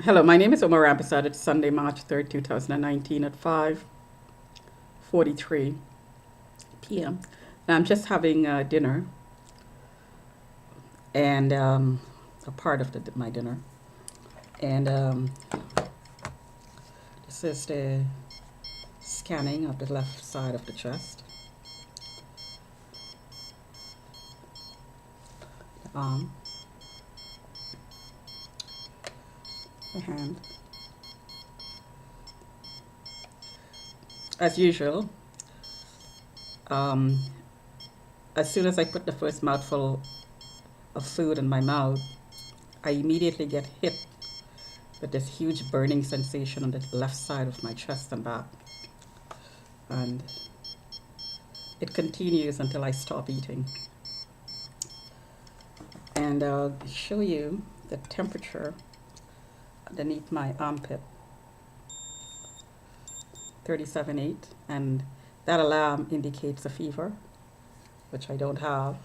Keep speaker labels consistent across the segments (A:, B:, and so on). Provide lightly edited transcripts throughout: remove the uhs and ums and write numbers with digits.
A: Hello, my name is Omar Rampersad. It's Sunday, March 3rd, 2019 at 5:43 p.m. And I'm just having dinner and a part of my dinner. And this is the scanning of the left side of the chest, the arm, the hand. As usual, um, as soon as I put the first mouthful of food in my mouth, I immediately get hit with this huge burning sensation on the left side of my chest and back. And it continues until I stop eating. And I'll show you the temperature underneath my armpit, 37.8. And that alarm indicates a fever, which I don't have.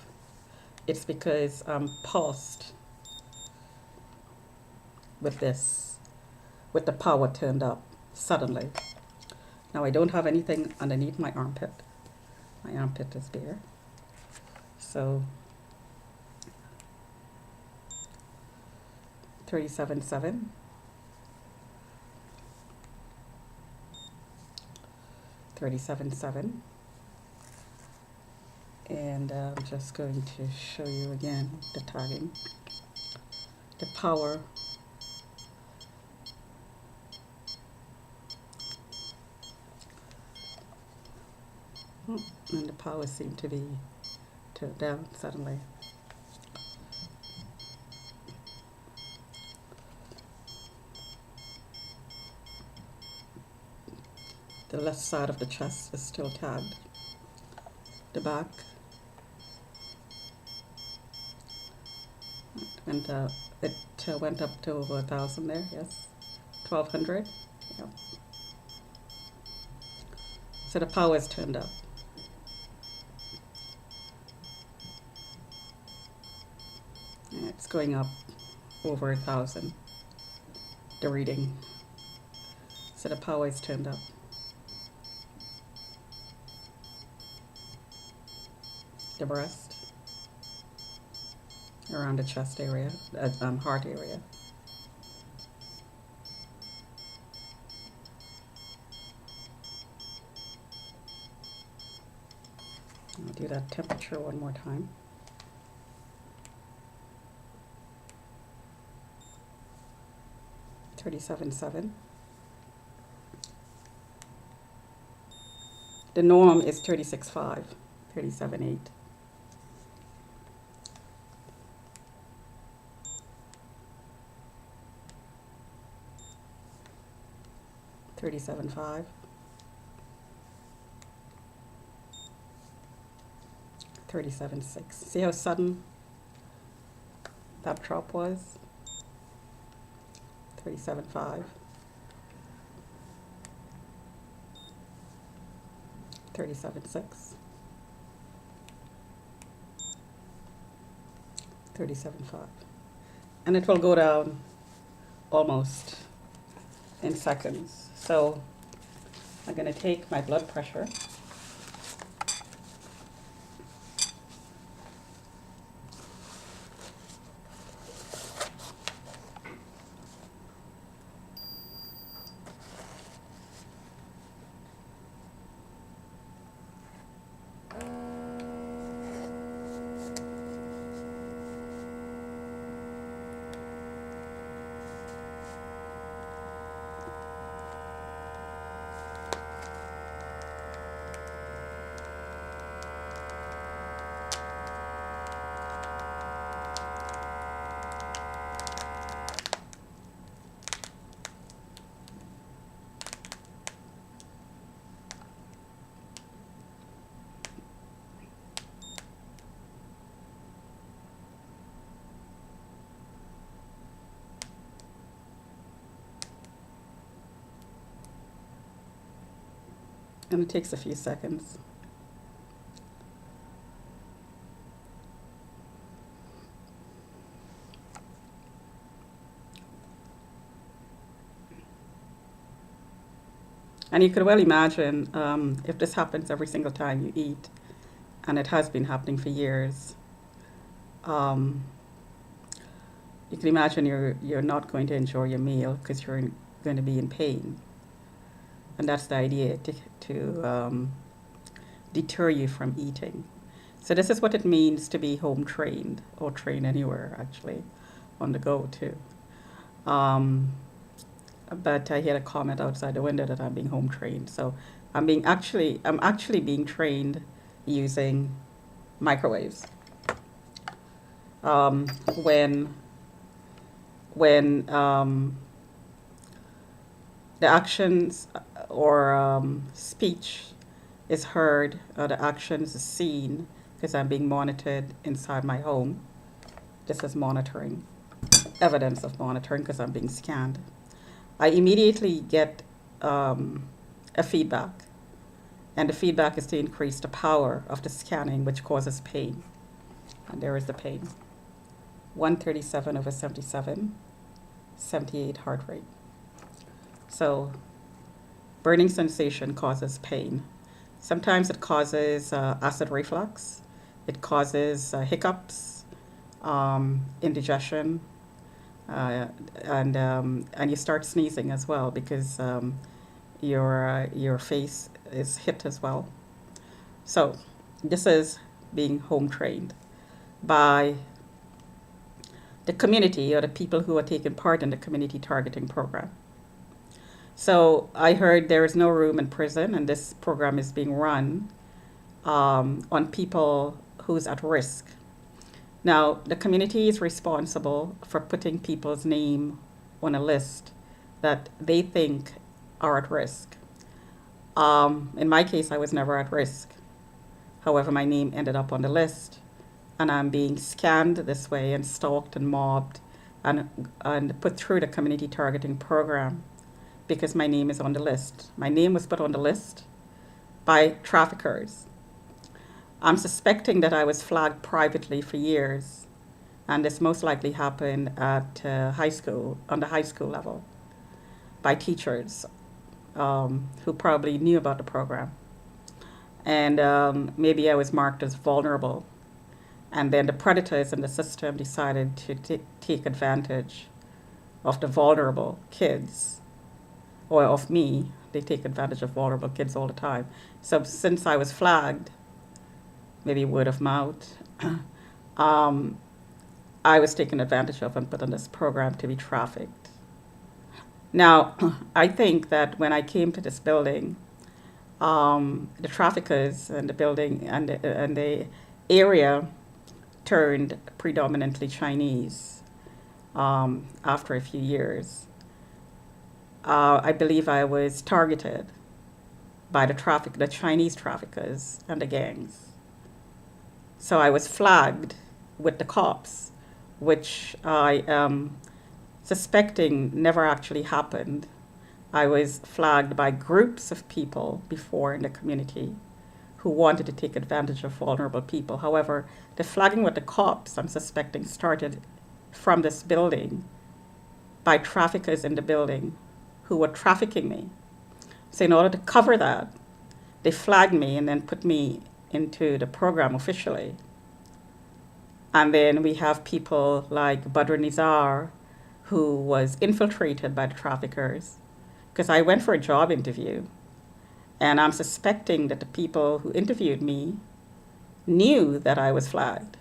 A: It's because I'm pulsed with this, with the power turned up suddenly. Now I don't have anything underneath my armpit. My armpit is bare. So 37.7, 37.7. And I'm just going to show you again the tagging, the power. And the power seemed to be turned down suddenly. The left side of the chest is still tagged. The back went up. It went up to over 1,000 there. Yes, 1,200. Yep. So the power is turned up. And it's going up over 1,000. The reading. So the power is turned up. The breast, around the chest area, heart area. I'll do that temperature one more time. $37.7. The norm is 36.5, 37.8. $37.5. 37.6. See how sudden that drop was? 37.5. 37.6. 37.5. And it will go down almost in seconds. So I'm going to take my blood pressure. And it takes a few seconds. And you could well imagine if this happens every single time you eat, and it has been happening for years, um, you can imagine you're not going to enjoy your meal because you're going to be in pain. And that's the idea to deter you from eating. So this is what it means to be home trained or train anywhere actually, on the go too. Um, but I hear a comment outside the window that I'm being home trained. So I'm actually being trained using microwaves. Um, when when the actions or speech is heard, or the actions is seen, because I'm being monitored inside my home. This is monitoring, evidence of monitoring, because I'm being scanned. I immediately get a feedback, and the feedback is to increase the power of the scanning, which causes pain. And there is the pain. 137 over 77, 78 heart rate. So burning sensation causes pain. Sometimes it causes acid reflux. It causes hiccups, indigestion, uh, and you start sneezing as well because your face is hit as well. So this is being home trained by the community or the people who are taking part in the community targeting program. So I heard there is no room in prison, and this program is being run on people who's at risk. Now, the community is responsible for putting people's name on a list that they think are at risk. In my case, I was never at risk. However, my name ended up on the list, and I'm being scanned this way and stalked and mobbed and put through the community targeting program because my name is on the list. My name was put on the list by traffickers. I'm suspecting that I was flagged privately for years, and this most likely happened at high school, on the high school level, by teachers who probably knew about the program. And maybe I was marked as vulnerable. And then the predators in the system decided to take advantage of the vulnerable kids, or of me. They take advantage of vulnerable kids all the time. So since I was flagged, maybe word of mouth, um, I was taken advantage of and put on this program to be trafficked. Now, I think that when I came to this building, the traffickers and the building and the area turned predominantly Chinese after a few years. I believe I was targeted by the Chinese traffickers and the gangs. So I was flagged with the cops, which I am suspecting never actually happened. I was flagged by groups of people before in the community who wanted to take advantage of vulnerable people. However, the flagging with the cops, I'm suspecting, started from this building by traffickers in the building who were trafficking me. So in order to cover that, they flagged me and then put me into the program officially. And then we have people like Badr Nizar, who was infiltrated by the traffickers, because I went for a job interview. And I'm suspecting that the people who interviewed me knew that I was flagged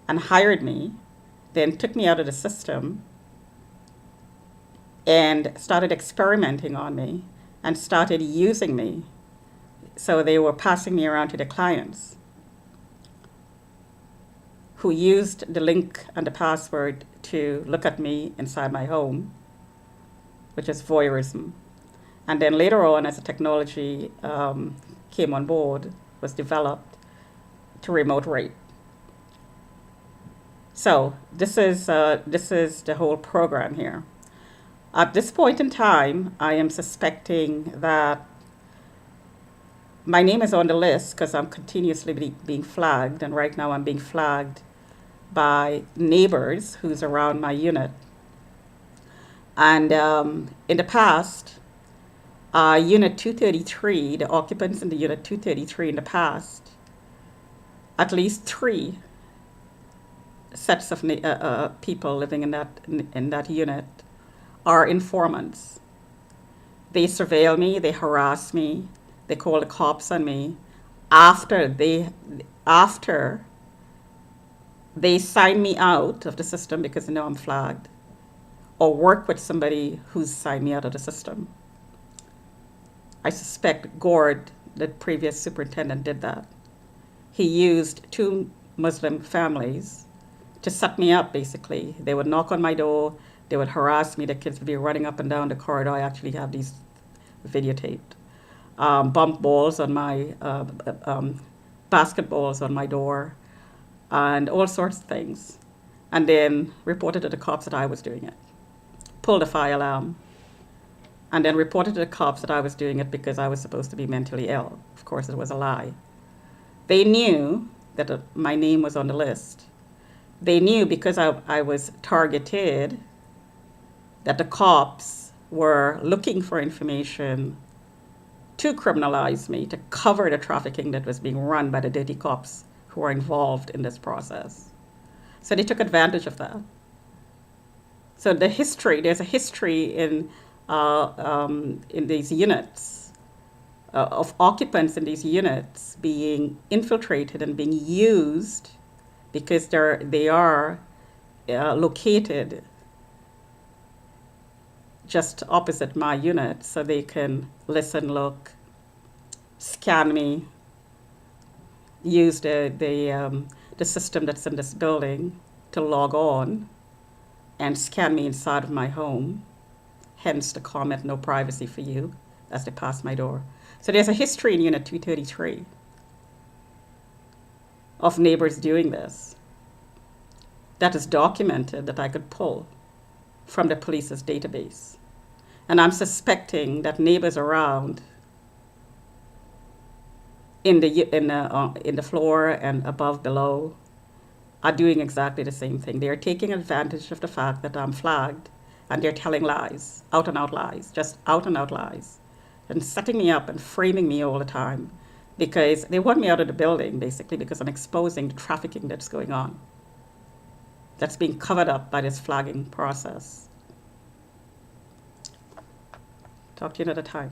A: and hired me, then took me out of the system and started experimenting on me and started using me. So they were passing me around to the clients who used the link and the password to look at me inside my home, which is voyeurism. And then later on, as the technology came on board, was developed to remote rape. So this is the whole program here. At this point in time, I am suspecting that my name is on the list because I'm continuously being flagged, and right now I'm being flagged by neighbors who's around my unit. And in the past, Unit 233, the occupants in the Unit 233 in the past, at least three sets of people living in that unit are informants. They surveil me, they harass me, they call the cops on me after after they sign me out of the system because they know I'm flagged, or work with somebody who's signed me out of the system. I suspect Gord, the previous superintendent, did that. He used two Muslim families to set me up, basically. They would knock on my door, they would harass me, the kids would be running up and down the corridor. I actually have these videotaped. Bump balls on my, basketballs on my door, and all sorts of things. And then reported to the cops that I was doing it. Pulled a fire alarm. And then reported to the cops that I was doing it because I was supposed to be mentally ill. Of course, it was a lie. They knew that my name was on the list. They knew because I was targeted that the cops were looking for information to criminalize me, to cover the trafficking that was being run by the dirty cops who were involved in this process. So they took advantage of that. So there's a history in these units of occupants in these units being infiltrated and being used because they are located just opposite my unit, so they can listen, look, scan me, use the system that's in this building to log on and scan me inside of my home. Hence the comment, no privacy for you, as they pass my door. So there's a history in Unit 233 of neighbors doing this that is documented that I could pull from the police's database. And I'm suspecting that neighbors around in the floor and above, below, are doing exactly the same thing. They're taking advantage of the fact that I'm flagged, and they're telling lies, out and out lies, just out and out lies, and setting me up and framing me all the time because they want me out of the building, basically, because I'm exposing the trafficking that's going on, that's being covered up by this flagging process. Talk to you another time.